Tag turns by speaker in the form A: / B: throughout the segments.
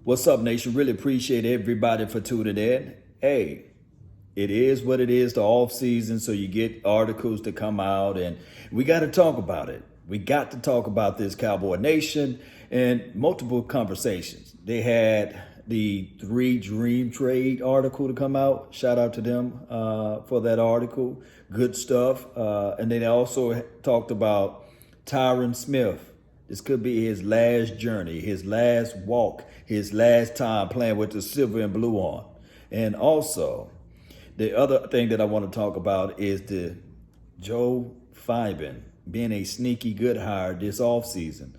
A: What's up, nation? Really appreciate everybody for tuning in. Hey, it is what it is, the off season, so you get articles to come out, and we got to talk about it. We got to talk about this Cowboy Nation and multiple conversations. They had the 3 Dream Trade article to come out. Shout out to them for that article. Good stuff. And then they also talked about Tyron Smith. This could be his last journey, his last walk, his last time playing with the silver and blue on. And also, the other thing that I want to talk about is the Joe Fiben being a sneaky good hire this offseason.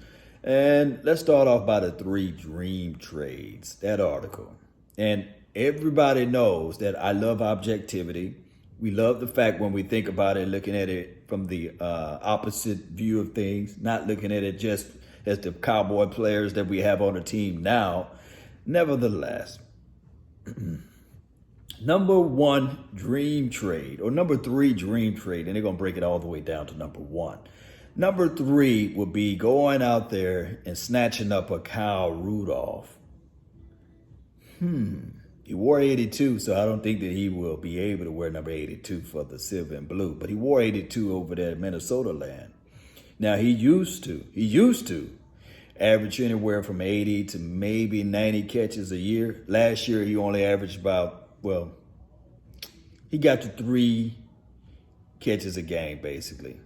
A: And let's start off by the 3 Dream Trades, that article. And everybody knows that I love objectivity. We love the fact when we think about it, looking at it from the opposite view of things, not looking at it just as the Cowboy players that we have on the team now. Nevertheless, number 1 dream trade, or number 3 dream trade, and they're going to break it all the way down to number 1. Number 3 would be going out there and snatching up a Kyle Rudolph. He wore 82, so I don't think that he will be able to wear number 82 for the silver and blue. But he wore 82 over there in Minnesota land. Now, he used to average anywhere from 80 to maybe 90 catches a year. Last year, he only averaged he got to 3 catches a game, basically.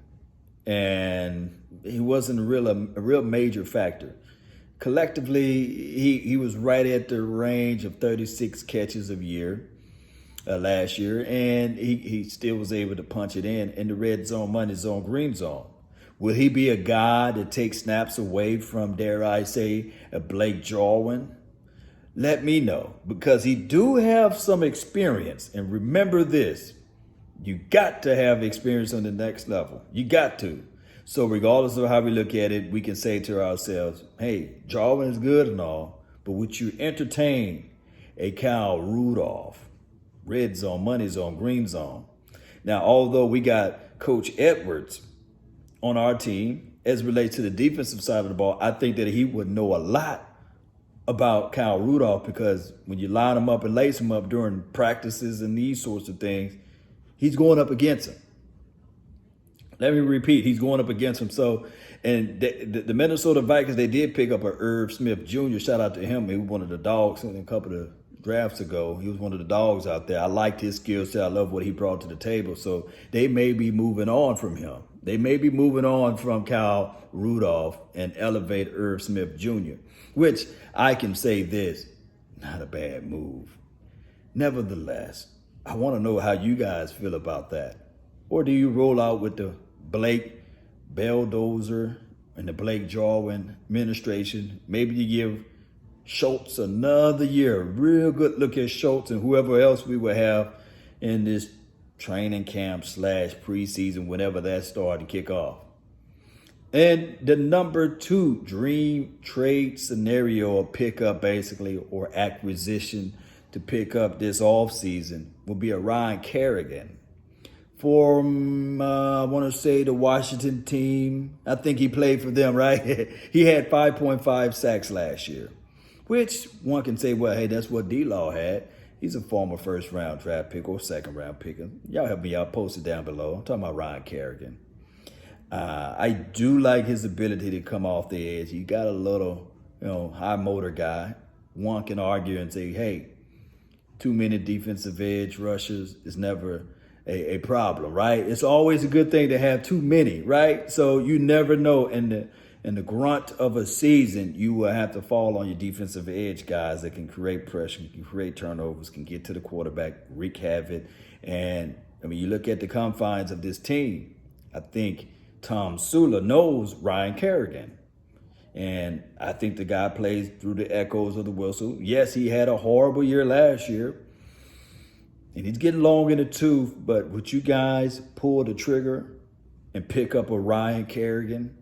A: And he wasn't a real major factor. Collectively, he was right at the range of 36 catches a year last year, and he still was able to punch it in the red zone, money zone, green zone. Will he be a guy that takes snaps away from, dare I say, a Blake Jarwin? Let me know, because he do have some experience. And remember this, you got to have experience on the next level. You got to. So regardless of how we look at it, we can say to ourselves, hey, Jarwin is good and all, but would you entertain a Kyle Rudolph, red zone, money zone, green zone? Now, although we got Coach Edwards on our team, as it relates to the defensive side of the ball, I think that he would know a lot about Kyle Rudolph, because when you line him up and lace him up during practices and these sorts of things, he's going up against him. Let me repeat, he's going up against him. So, and the Minnesota Vikings, they did pick up a Irv Smith Jr. Shout out to him. He was one of the dogs a couple of drafts ago. He was one of the dogs out there. I liked his skill set. I love what he brought to the table. So they may be moving on from him. They may be moving on from Kyle Rudolph and elevate Irv Smith Jr., which I can say this, not a bad move. Nevertheless, I want to know how you guys feel about that. Or do you roll out with the Blake Belldozer and the Blake Jarwin administration? Maybe you give Schultz another year, real good look at Schultz and whoever else we will have in this training camp / preseason, whenever that started to kick off. And the number 2 dream trade scenario or pickup, basically, or acquisition to pick up this offseason will be a Ryan Kerrigan. For, I want to say, the Washington team. I think he played for them, right? He had 5.5 sacks last year, which one can say, well, hey, that's what D-Law had. He's a former first-round draft pick or second-round pick. Y'all help me out. Post it down below. I'm talking about Ryan Kerrigan. I do like his ability to come off the edge. He got a little, high motor guy. One can argue and say, hey, too many defensive edge rushers is never a problem, right? It's always a good thing to have too many, right? So you never know. In the grunt of a season, you will have to fall on your defensive edge guys that can create pressure, can create turnovers, can get to the quarterback, wreak havoc. And I mean, you look at the confines of this team, I think Tom Sula knows Ryan Kerrigan. And I think the guy plays through the echoes of the whistle. Yes, he had a horrible year last year, and he's getting long in the tooth, but would you guys pull the trigger and pick up a Ryan Kerrigan?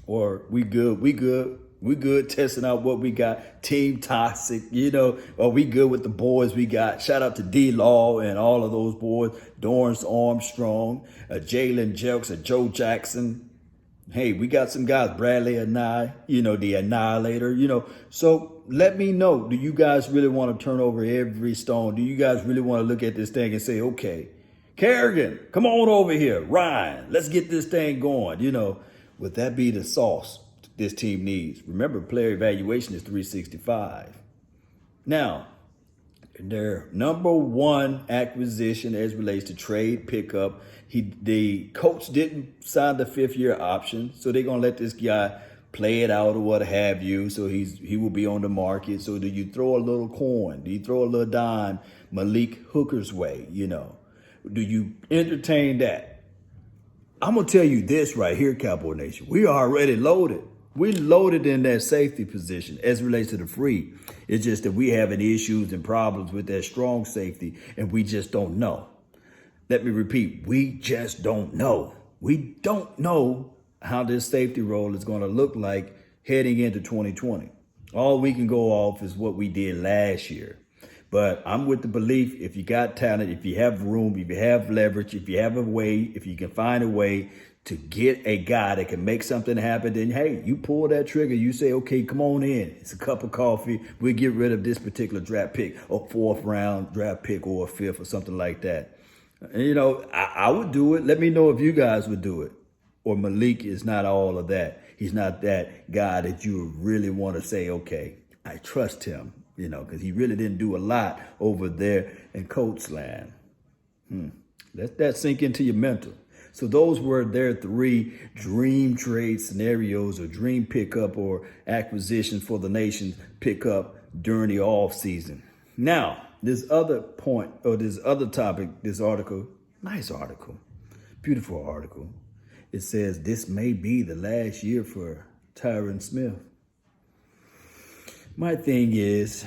A: Or we good testing out what we got, team toxic, or we good with the boys we got. Shout out to D-Law and all of those boys, Dorrance Armstrong, Jalen Jelks, Joe Jackson, Hey, we got some guys, Bradley and I, the Annihilator, So let me know, do you guys really want to turn over every stone? Do you guys really want to look at this thing and say, okay, Kerrigan, come on over here. Ryan, let's get this thing going. Would that be the sauce this team needs? Remember, player evaluation is 365. Now, their number one acquisition as relates to trade pickup, the coach didn't sign the 5th-year option, so they're gonna let this guy play it out or what have you. So he will be on the market. So do you throw a little coin? Do you throw a little dime Malik Hooker's way? Do you entertain that? I'm gonna tell you this right here, Cowboy Nation. We are already loaded. We loaded in that safety position as it relates to the free. It's just that we having issues and problems with that strong safety, and we just don't know. Let me repeat, we just don't know. We don't know how this safety role is going to look like heading into 2020. All we can go off is what we did last year. But I'm with the belief, if you got talent, if you have room, if you have leverage, if you have a way, if you can find a way to get a guy that can make something happen, then hey, you pull that trigger. You say, okay, come on in. It's a cup of coffee. We'll get rid of this particular draft pick, a 4th round draft pick or a 5th or something like that. And, I would do it. Let me know if you guys would do it. Or Malik is not all of that. He's not that guy that you really want to say, okay, I trust him, because he really didn't do a lot over there in Colts land. Let that sink into your mental. So those were their 3 dream trade scenarios or dream pickup or acquisition for the nation pickup during the offseason. Now, this other point or this other topic, this article, nice article, beautiful article. It says this may be the last year for Tyron Smith. My thing is,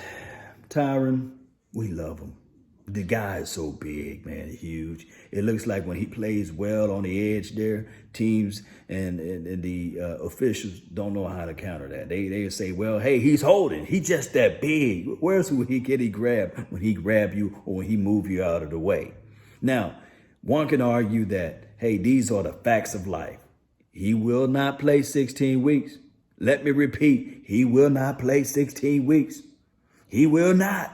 A: Tyron, we love him. The guy is so big, man, huge. It looks like when he plays well on the edge there, teams and the officials don't know how to counter that. They say, well, hey, he's holding. He's just that big. Where else will he get grabbed when he grab you or when he move you out of the way? Now, one can argue that, hey, these are the facts of life. He will not play 16 weeks. Let me repeat, he will not play 16 weeks. He will not.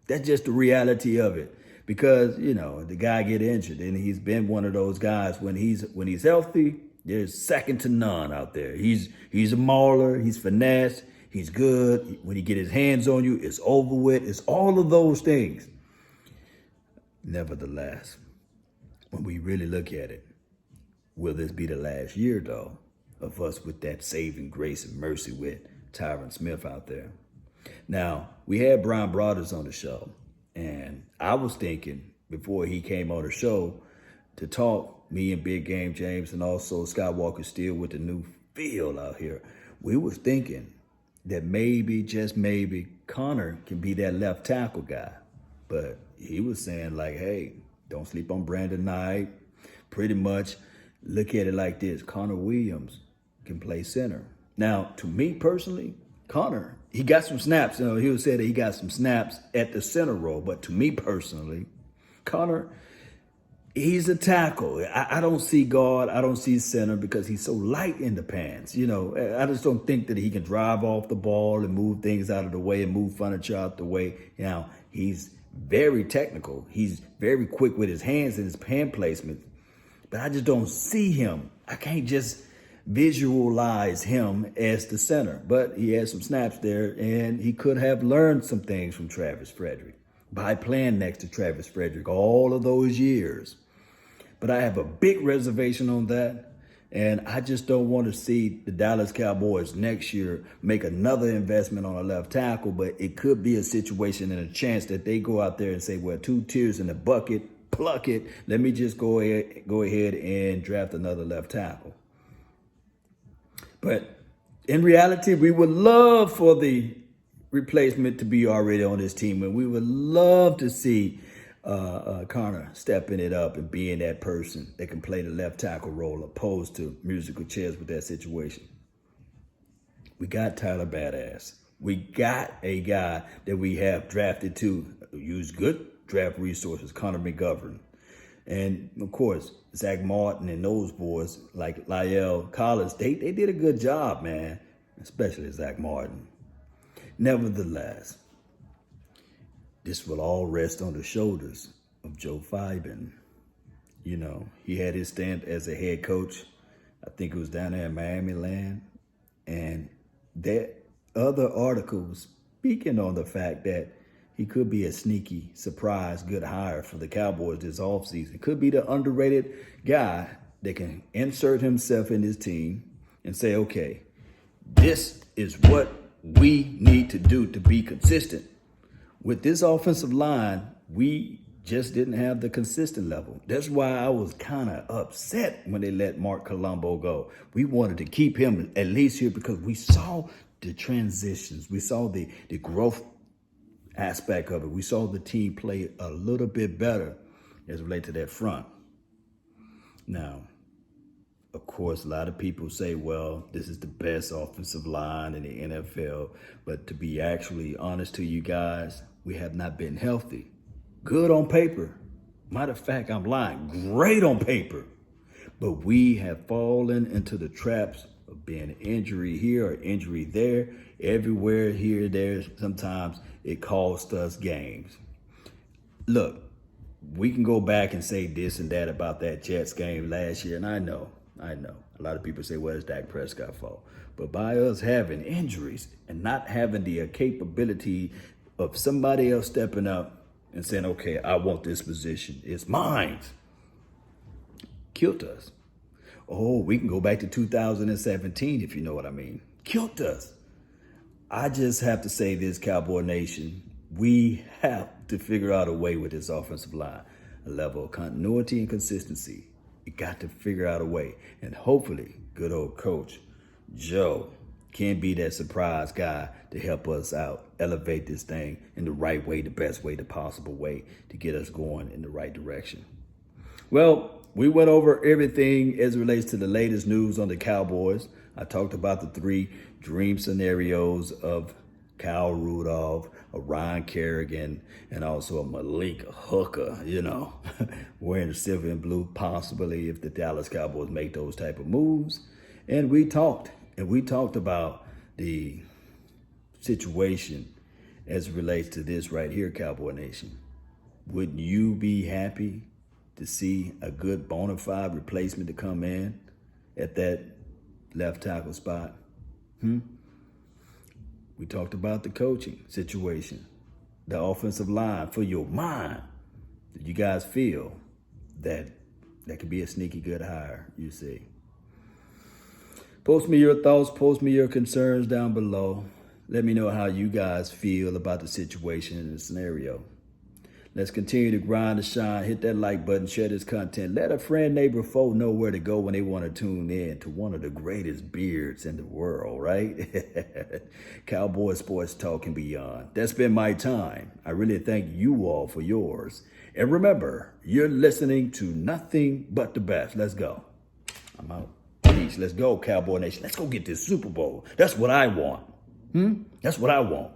A: That's just the reality of it, because, the guy get injured and he's been one of those guys when he's healthy, there's second to none out there. He's a mauler, he's finesse, he's good. When he get his hands on you, it's over with. It's all of those things. Nevertheless, when we really look at it, will this be the last year, though, of us with that saving grace and mercy with Tyron Smith out there? Now, we had Brian Brothers on the show, and I was thinking before he came on the show to talk, me and Big Game James and also Skywalker Steel with the new field out here, we was thinking that maybe, just maybe, Connor can be that left tackle guy. But he was saying like, hey, don't sleep on Brandon Knight. Pretty much look at it like this. Connor Williams can play center. Now, to me personally, Connor, he got some snaps. He was saying that he got some snaps at the center role. But to me personally, Connor, he's a tackle. I don't see guard. I don't see center because he's so light in the pants. I just don't think that he can drive off the ball and move things out of the way and move furniture out the way. Now, he's very technical. He's very quick with his hands and his hand placement. But I just don't see him. I can't just visualize him as the center. But he had some snaps there, and he could have learned some things from Travis Frederick by playing next to Travis Frederick all of those years. But I have a big reservation on that, and I just don't want to see the Dallas Cowboys next year make another investment on a left tackle, but it could be a situation and a chance that they go out there and say, well, 2 tiers in the bucket, pluck it. Let me just go ahead and draft another left tackle. But in reality, we would love for the replacement to be already on this team, and we would love to see Connor stepping it up and being that person that can play the left tackle role opposed to musical chairs with that situation. We got Tyler Badass. We got a guy that we have drafted to use good draft resources, Connor McGovern. And of course, Zach Martin and those boys like Lyle Collins, they did a good job, man, especially Zach Martin. Nevertheless, this will all rest on the shoulders of Joe Fiben. You know, he had his stint as a head coach. I think it was down there in Miami land. And that other article was speaking on the fact that he could be a sneaky, surprise, good hire for the Cowboys this offseason. Could be the underrated guy that can insert himself in his team and say, okay, this is what we need to do to be consistent. With this offensive line, we just didn't have the consistent level. That's why I was kind of upset when they let Mark Colombo go. We wanted to keep him at least here because we saw the transitions. We saw the growth aspect of it. We saw the team play a little bit better as it relates to that front. Now, of course, a lot of people say, well, this is the best offensive line in the NFL. But to be actually honest to you guys, we have not been healthy. Good on paper. Matter of fact, I'm lying. Great on paper. But we have fallen into the traps of being injury here or injury there. Everywhere here, there, sometimes it costs us games. Look, we can go back and say this and that about that Jets game last year, and I know. A lot of people say, well, it's Dak Prescott's fault. But by us having injuries and not having the capability of somebody else stepping up and saying, okay, I want this position, it's mine, killed us. Oh, we can go back to 2017, if you know what I mean. Killed us. I just have to say this, Cowboy Nation, we have to figure out a way with this offensive line, a level of continuity and consistency. You got to figure out a way. And hopefully, good old coach Joe can be that surprise guy to help us out, elevate this thing in the right way, the best way, the possible way to get us going in the right direction. Well, we went over everything as it relates to the latest news on the Cowboys. I talked about the 3 dream scenarios of Kyle Rudolph, a Ryan Kerrigan, and also a Malik Hooker, wearing the silver and blue, possibly if the Dallas Cowboys make those type of moves. And we talked about the situation as it relates to this right here, Cowboy Nation. Wouldn't you be happy to see a good bona fide replacement to come in at that left tackle spot? We talked about the coaching situation, the offensive line. For your mind, do you guys feel that could be a sneaky good hire, you see? Post me your thoughts, post me your concerns down below. Let me know how you guys feel about the situation and the scenario. Let's continue to grind and shine. Hit that like button, share this content. Let a friend, neighbor, foe know where to go when they want to tune in to one of the greatest beards in the world, right? Cowboy sports talk and beyond. That's been my time. I really thank you all for yours. And remember, you're listening to nothing but the best. Let's go. I'm out. Peace. Let's go, Cowboy Nation. Let's go get this Super Bowl. That's what I want. That's what I want.